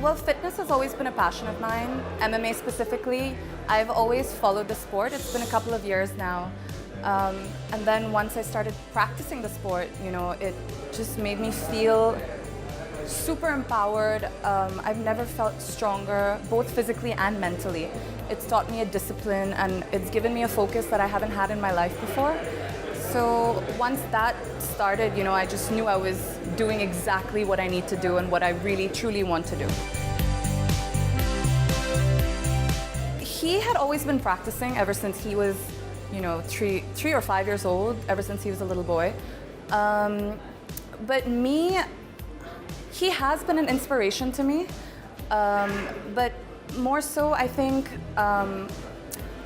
Well, fitness has always been a passion of mine, MMA specifically. I've always followed the sport. It's been a couple of years now. And then once I started practicing the sport, it just made me feel super empowered. I've never felt stronger, both physically and mentally. It's taught me a discipline and it's given me a focus that I haven't had in my life before. So once that started, I just knew I was doing exactly what I need to do and what I really, truly want to do. He had always been practicing ever since he was, 3 or 5 years old, ever since he was a little boy. But me, he has been an inspiration to me, but more so, I think,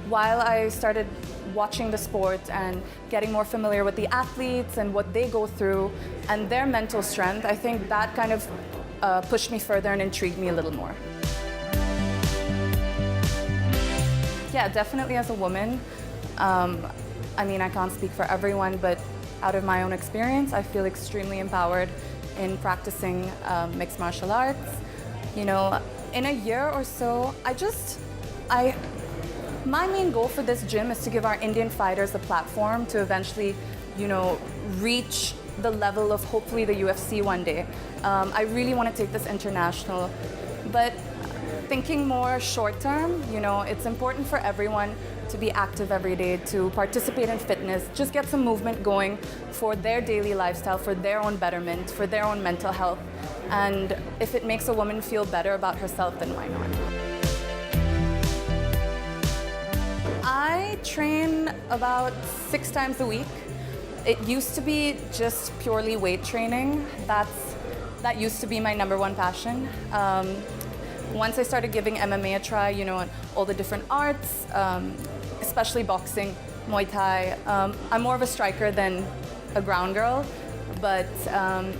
while I started watching the sport and getting more familiar with the athletes and what they go through and their mental strength, I think that kind of pushed me further and intrigued me a little more. Yeah, definitely as a woman. I can't speak for everyone, but out of my own experience, I feel extremely empowered in practicing mixed martial arts. In a year or so, my main goal for this gym is to give our Indian fighters a platform to eventually, reach the level of hopefully the UFC one day. I really want to take this international, but thinking more short term, it's important for everyone to be active every day, to participate in fitness, just get some movement going for their daily lifestyle, for their own betterment, for their own mental health. And if it makes a woman feel better about herself, then why not? I train about 6 times a week. It used to be just purely weight training. That used to be my #1 passion. Once I started giving MMA a try, and all the different arts, especially boxing, Muay Thai. I'm more of a striker than a ground girl, but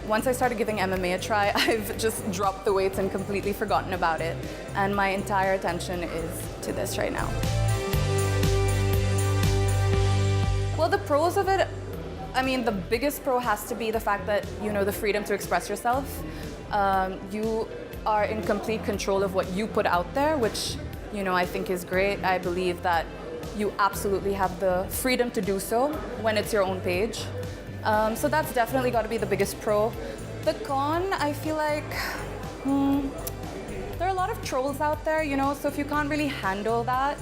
once I started giving MMA a try, I've just dropped the weights and completely forgotten about it. And my entire attention is to this right now. Well, the pros of it, the biggest pro has to be the fact that, the freedom to express yourself. You are in complete control of what you put out there, which, I think is great. I believe that you absolutely have the freedom to do so when it's your own page. So that's definitely got to be the biggest pro. The con, I feel like, there are a lot of trolls out there, so if you can't really handle that,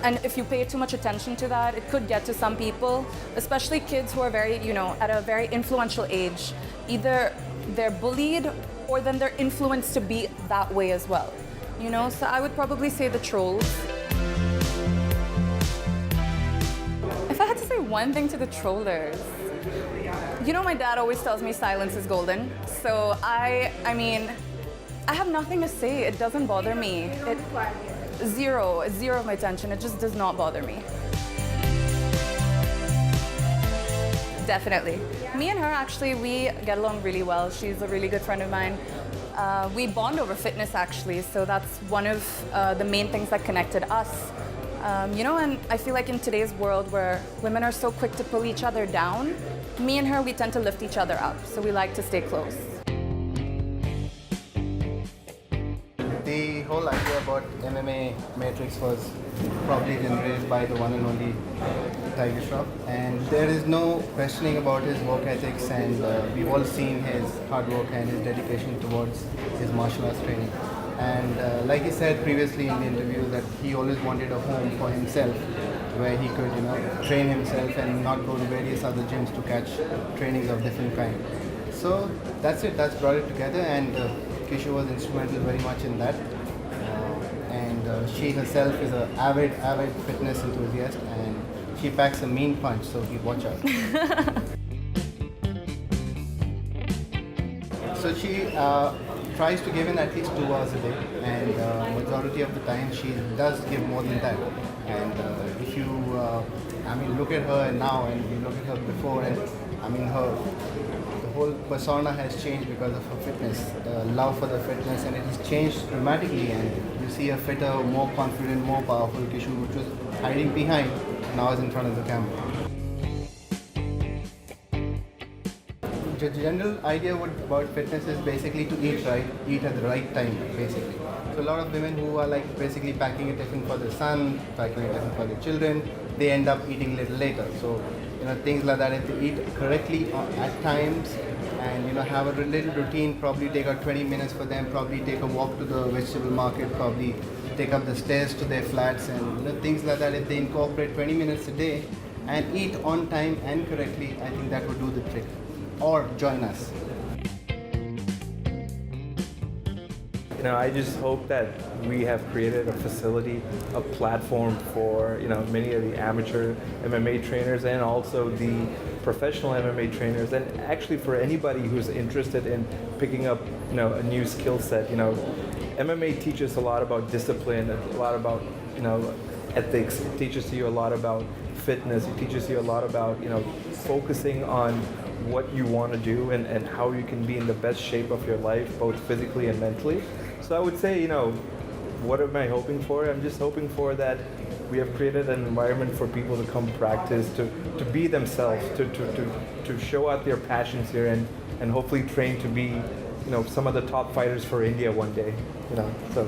and if you pay too much attention to that, it could get to some people, especially kids who are very, at a very influential age. Either they're bullied or then they're influenced to be that way as well. So I would probably say the trolls. If I had to say one thing to the trollers, my dad always tells me silence is golden. So I have nothing to say. It doesn't bother me. Zero of my attention. It just does not bother me. Definitely. Me and her, actually, we get along really well. She's a really good friend of mine. We bond over fitness, actually, so that's one of the main things that connected us. And I feel like in today's world where women are so quick to pull each other down, me and her, we tend to lift each other up, so we like to stay close. The whole idea about MMA Matrix was probably generated by the one and only Krishna Shroff, and there is no questioning about his work ethics, and we've all seen his hard work and his dedication towards his martial arts training. And like he said previously in the interview, that he always wanted a home for himself where he could train himself and not go to various other gyms to catch trainings of different kind. So that's it, that's brought it together, and Kishu was instrumental very much in that. She herself is an avid fitness enthusiast, and she packs a mean punch, so you watch out. So she tries to give in at least 2 hours a day, and majority of the time she does give more than that. And if you, look at her now and you look at her before, and the whole persona has changed because of her fitness, the love for the fitness, and it has changed dramatically. And you see a fitter, more confident, more powerful Kishu, which was hiding behind, now is in front of the camera. the general idea about fitness is basically to eat right, eat at the right time, basically. So a lot of women who are like basically packing a tiffin for their son, packing a tiffin for their children, they end up eating a little later. So, things like that, if they eat correctly at times and, have a little routine, probably take out 20 minutes for them, probably take a walk to the vegetable market, probably take up the stairs to their flats and, things like that. If they incorporate 20 minutes a day and eat on time and correctly, I think that would do the trick. Or join us. I just hope that we have created a facility, a platform for, many of the amateur MMA trainers and also the professional MMA trainers, and actually for anybody who's interested in picking up, a new skill set. MMA teaches a lot about discipline, a lot about, ethics. It teaches you a lot about fitness. It teaches you a lot about, focusing on what you want to do and how you can be in the best shape of your life, both physically and mentally. So I would say, what am I hoping for? I'm just hoping for that we have created an environment for people to come practice, to be themselves, to show out their passions here and hopefully train to be, some of the top fighters for India one day. So